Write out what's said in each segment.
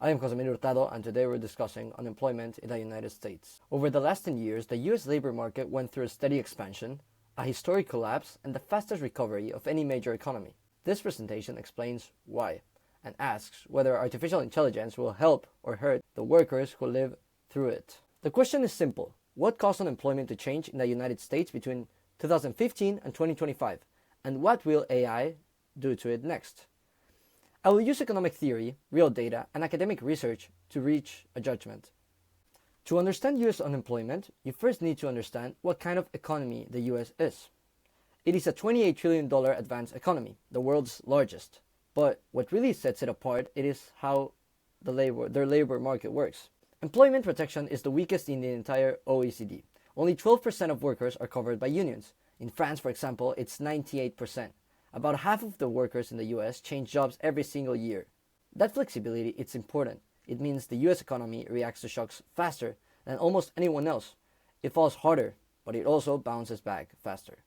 I am Casimiro Hurtado, and today we're discussing unemployment in the United States. Over the last 10 years, the US labor market went through a steady expansion, a historic collapse, and the fastest recovery of any major economy. This presentation explains why, and asks whether artificial intelligence will help or hurt the workers who live through it. The question is simple. What caused unemployment to change in the United States between 2015 and 2025? And what will AI do to it next? I will use economic theory, real data, and academic research to reach a judgment. To understand US unemployment, you first need to understand what kind of economy the US is. It is a $28 trillion advanced economy, the world's largest. But what really sets it apart is how their labor market works. Employment protection is the weakest in the entire OECD. Only 12% of workers are covered by unions. In France, for example, it's 98%. About half of the workers in the US change jobs every single year. That flexibility is important. It means the US economy reacts to shocks faster than almost anyone else. It falls harder, but it also bounces back faster.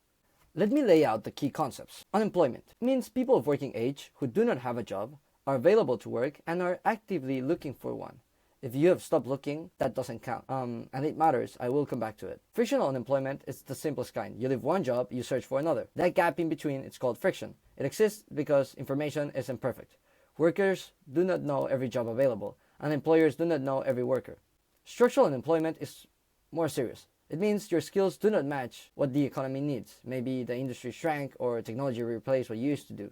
Let me lay out the key concepts. Unemployment means people of working age who do not have a job, are available to work, and are actively looking for one. If you have stopped looking, that doesn't count. And it matters. I will come back to it. Frictional unemployment is the simplest kind. You leave one job, you search for another. That gap in between is called friction. It exists because information is imperfect. Workers do not know every job available, and employers do not know every worker. Structural unemployment is more serious. It means your skills do not match what the economy needs. Maybe the industry shrank or technology replaced what you used to do.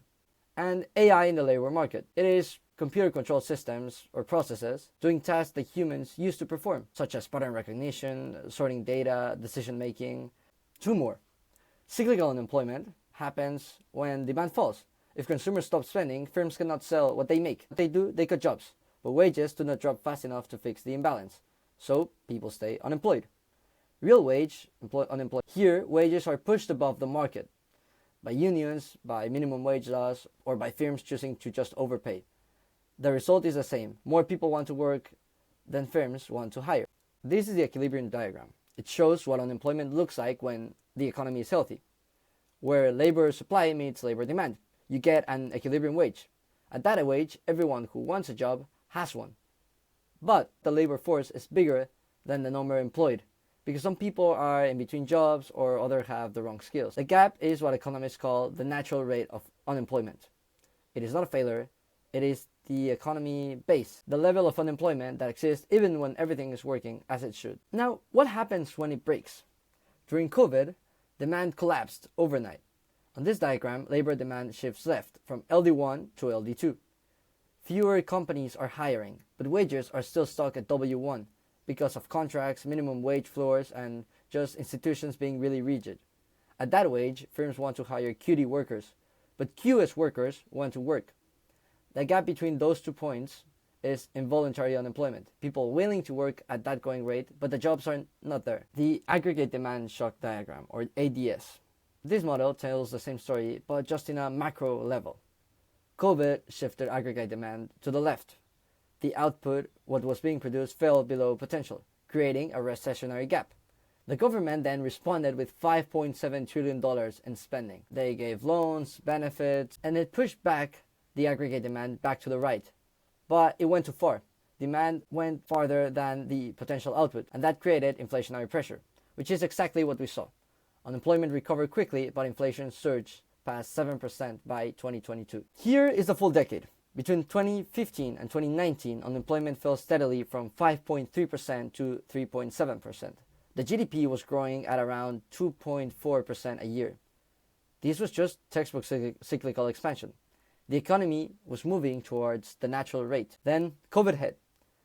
And AI in the labor market. It is computer-controlled systems or processes doing tasks that humans used to perform, such as pattern recognition, sorting data, decision-making. Two more. Cyclical unemployment happens when demand falls. If consumers stop spending, firms cannot sell what they make. What they do, they cut jobs, but wages do not drop fast enough to fix the imbalance. So people stay unemployed. Real wage unemployment. Here, wages are pushed above the market by unions, by minimum wage laws, or by firms choosing to just overpay. The result is the same. More people want to work than firms want to hire. This is the equilibrium diagram. It shows what unemployment looks like when the economy is healthy, where labor supply meets labor demand. You get an equilibrium wage. At that wage, everyone who wants a job has one. But the labor force is bigger than the number employed, because some people are in between jobs or others have the wrong skills. The gap is what economists call the natural rate of unemployment. It is not a failure. It is the economy base, the level of unemployment that exists even when everything is working as it should. Now, what happens when it breaks? During COVID, demand collapsed overnight. On this diagram, labor demand shifts left from LD1 to LD2. Fewer companies are hiring, but wages are still stuck at W1 because of contracts, minimum wage floors, and just institutions being really rigid. At that wage, firms want to hire QD workers, but QS workers want to work. The gap between those 2 points is involuntary unemployment. People willing to work at that going rate, but the jobs are not there. The aggregate demand shock diagram, or ADS. This model tells the same story, but just in a macro level. COVID shifted aggregate demand to the left. The output, what was being produced, fell below potential, creating a recessionary gap. The government then responded with $5.7 trillion in spending. They gave loans, benefits, and it pushed back the aggregate demand back to the right. But it went too far. Demand went farther than the potential output, and that created inflationary pressure, which is exactly what we saw. Unemployment recovered quickly, but inflation surged past 7% by 2022. Here is the full decade. Between 2015 and 2019, unemployment fell steadily from 5.3% to 3.7%. The GDP was growing at around 2.4% a year. This was just textbook cyclical expansion. The economy was moving towards the natural rate. Then COVID hit.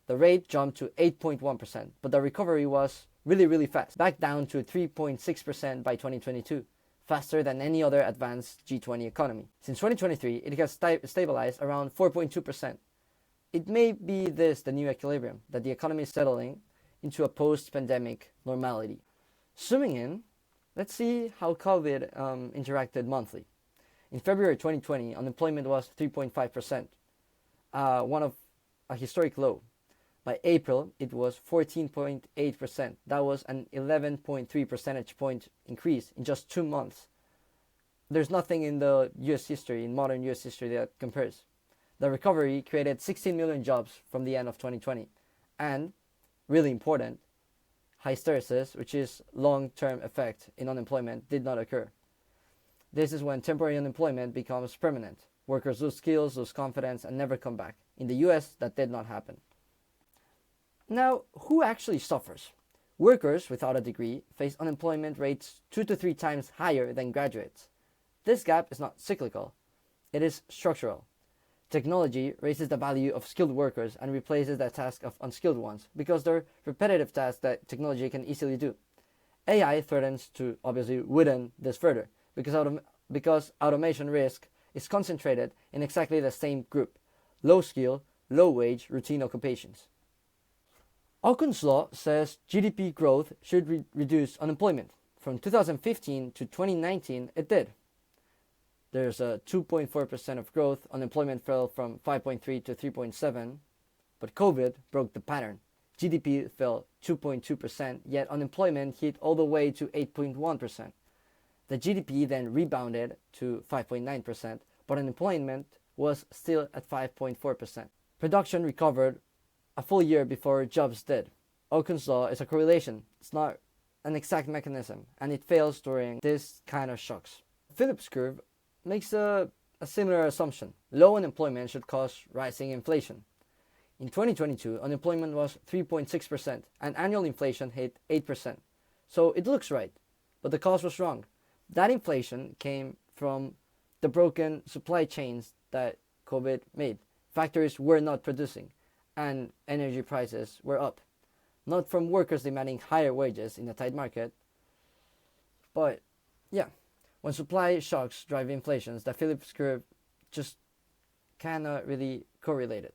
The rate jumped to 8.1%, but the recovery was really fast, back down to 3.6% by 2022, faster than any other advanced G20 economy. Since 2023, it has stabilized around 4.2%. It may be this the new equilibrium, that the economy is settling into a post-pandemic normality. Zooming in, let's see how COVID interacted monthly. In February 2020, unemployment was 3.5%, one of a historic low. By April, it was 14.8%. That was an 11.3 percentage point increase in just 2 months. There's nothing in the US history, in modern US history, that compares. The recovery created 16 million jobs from the end of 2020. And, really important, hysteresis, which is long-term effect in unemployment, did not occur. This is when temporary unemployment becomes permanent. Workers lose skills, lose confidence, and never come back. In the US, that did not happen. Now, who actually suffers? Workers without a degree face unemployment rates 2 to 3 times higher than graduates. This gap is not cyclical, it is structural. Technology raises the value of skilled workers and replaces the task of unskilled ones because they're repetitive tasks that technology can easily do. AI threatens to obviously widen this further because automation risk is concentrated in exactly the same group: low skill, low wage, routine occupations. Okun's law says GDP growth should reduce unemployment. From 2015 to 2019, it did. There's a 2.4% of growth. Unemployment fell from 5.3 to 3.7, but COVID broke the pattern. GDP fell 2.2%, yet unemployment hit all the way to 8.1%. The GDP then rebounded to 5.9%, but unemployment was still at 5.4%. Production recovered a full year before jobs did. Okun's law is a correlation. It's not an exact mechanism, and it fails during this kind of shocks. Phillips curve makes a similar assumption. Low unemployment should cause rising inflation. In 2022, unemployment was 3.6%, and annual inflation hit 8%. So it looks right, but the cause was wrong. That inflation came from the broken supply chains that COVID made. Factories were not producing, and energy prices were up. Not from workers demanding higher wages in a tight market, but yeah. When supply shocks drive inflations, the Phillips curve just cannot really correlate it.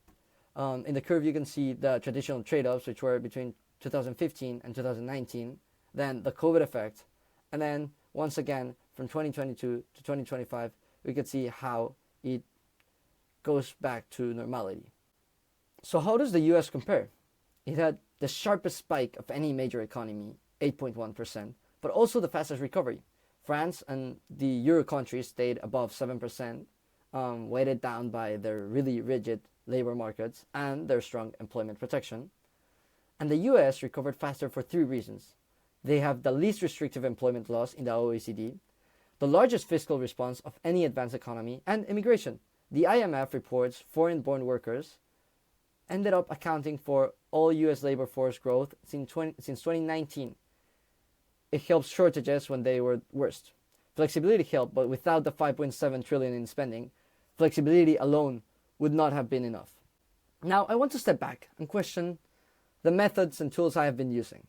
In the curve, you can see the traditional trade-offs, which were between 2015 and 2019, then the COVID effect, and then once again from 2022 to 2025, we could see how it goes back to normality. So how does the US compare? It had the sharpest spike of any major economy, 8.1%, but also the fastest recovery. France and the Euro countries stayed above 7%, weighted down by their really rigid labor markets and their strong employment protection. And the US recovered faster for 3 reasons. They have the least restrictive employment laws in the OECD, the largest fiscal response of any advanced economy, and immigration. The IMF reports foreign-born workers ended up accounting for all US labor force growth since 2019. It helps shortages when they were worst. Flexibility helped, but without the 5.7 trillion in spending, flexibility alone would not have been enough. Now, I want to step back and question the methods and tools I have been using.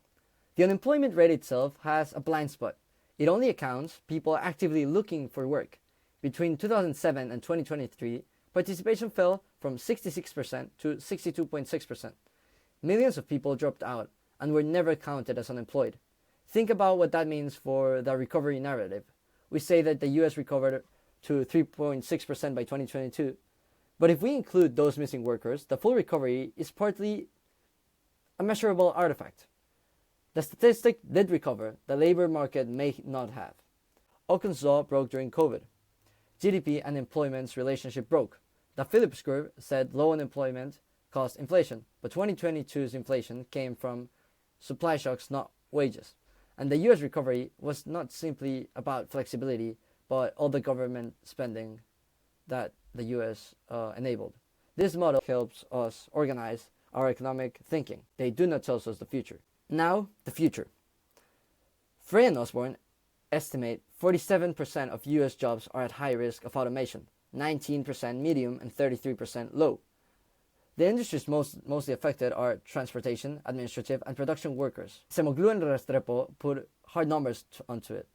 The unemployment rate itself has a blind spot. It only accounts people actively looking for work. Between 2007 and 2023, participation fell from 66% to 62.6%. Millions of people dropped out and were never counted as unemployed. Think about what that means for the recovery narrative. We say that the US recovered to 3.6% by 2022, but if we include those missing workers, the full recovery is partly a measurable artifact. The statistic did recover, the labor market may not have. Okun's law broke during COVID. GDP and employment's relationship broke. The Phillips curve said low unemployment caused inflation, but 2022's inflation came from supply shocks, not wages. And the US recovery was not simply about flexibility, but all the government spending that the US enabled. This model helps us organize our economic thinking. They do not tell us the future. Now, the future. Frey and Osborne estimate 47% of US jobs are at high risk of automation, 19% medium, and 33% low. The industries mostly affected are transportation, administrative, and production workers. Semoglu and Restrepo put hard numbers onto it.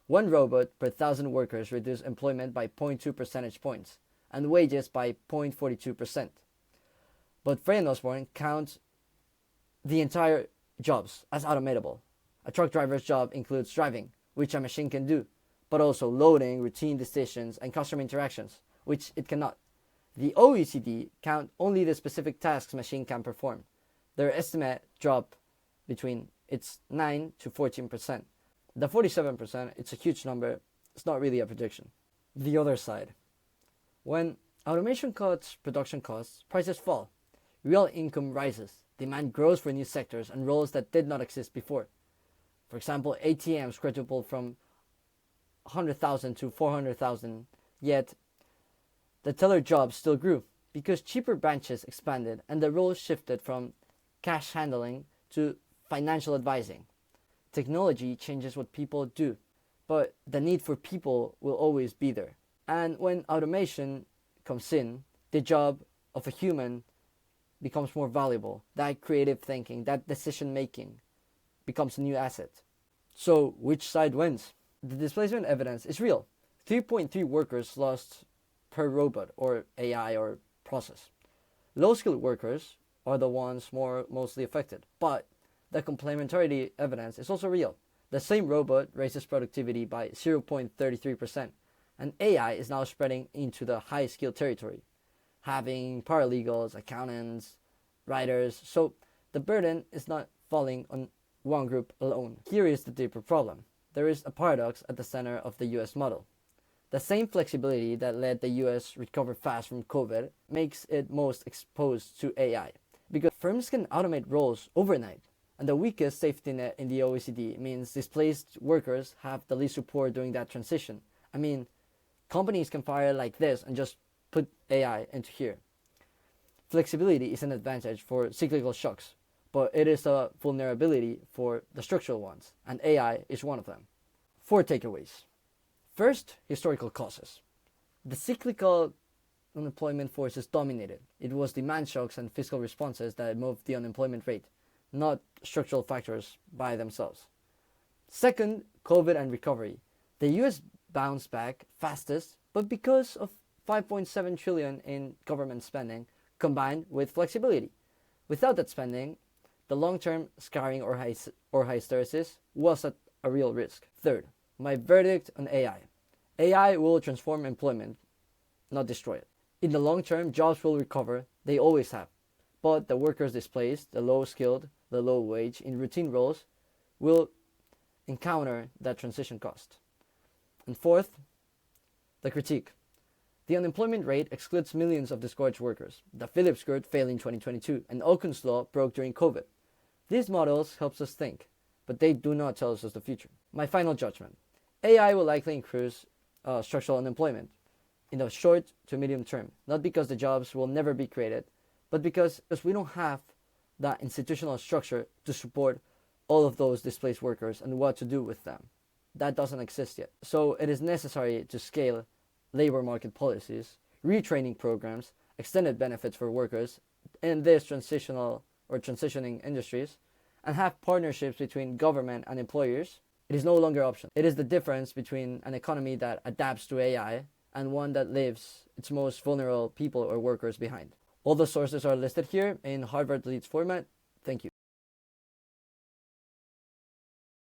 1 robot per 1,000 workers reduced employment by 0.2 percentage points, and wages by 0.42%. But Frey and Osborne count the entire jobs as automatable. A truck driver's job includes driving, which a machine can do, but also loading, routine decisions, and customer interactions, which it cannot. The OECD count only the specific tasks machine can perform. Their estimate drop between 9 to 14%. The 47%, it's a huge number. It's not really a prediction. The other side. When Automation cuts production costs, prices fall. Real income rises. Demand grows for new sectors and roles that did not exist before. For example, ATMs quadruple from 100,000 to 400,000, yet the teller jobs still grew because cheaper branches expanded and the roles shifted from cash handling to financial advising. Technology changes what people do, but the need for people will always be there. And when automation comes in, the job of a human becomes more valuable. That creative thinking, that decision making becomes a new asset. So, which side wins? The displacement evidence is real. 3.3 workers lost per robot or AI or process. Low skilled workers are the ones mostly affected, but the complementarity evidence is also real. The same robot raises productivity by 0.33%, and AI is now spreading into the high skilled territory, having paralegals, accountants, writers, so the burden is not falling on one group alone. Here is the deeper problem. There is a paradox at the center of the US model. The same flexibility that led the US recover fast from COVID makes it most exposed to AI, because firms can automate roles overnight, and the weakest safety net in the OECD means displaced workers have the least support during that transition. I mean, companies can fire like this and just put AI into here. Flexibility is an advantage for cyclical shocks, but it is a vulnerability for the structural ones, and AI is one of them. 4 takeaways. First, historical causes. The cyclical unemployment forces dominated. It was demand shocks and fiscal responses that moved the unemployment rate, not structural factors by themselves. Second, COVID and recovery. The US bounced back fastest, but because of 5.7 trillion in government spending combined with flexibility. Without that spending, the long-term scarring or hysteresis was at a real risk. Third, my verdict on AI. AI will transform employment, not destroy it. In the long term, jobs will recover, they always have. But the workers displaced, the low-skilled, the low-wage, in routine roles, will encounter that transition cost. And fourth, the critique. The unemployment rate excludes millions of discouraged workers. The Phillips curve failed in 2022, and Okun's law broke during COVID. These models help us think, but they do not tell us the future. My final judgment. AI will likely increase structural unemployment in the short to medium term, not because the jobs will never be created, but because we don't have that institutional structure to support all of those displaced workers and what to do with them. That doesn't exist yet. So it is necessary to scale labor market policies, retraining programs, extended benefits for workers in these transitional or transitioning industries, and have partnerships between government and employers. It is no longer optional. It is the difference between an economy that adapts to AI and one that leaves its most vulnerable people or workers behind. All the sources are listed here in Harvard Leads format. Thank you.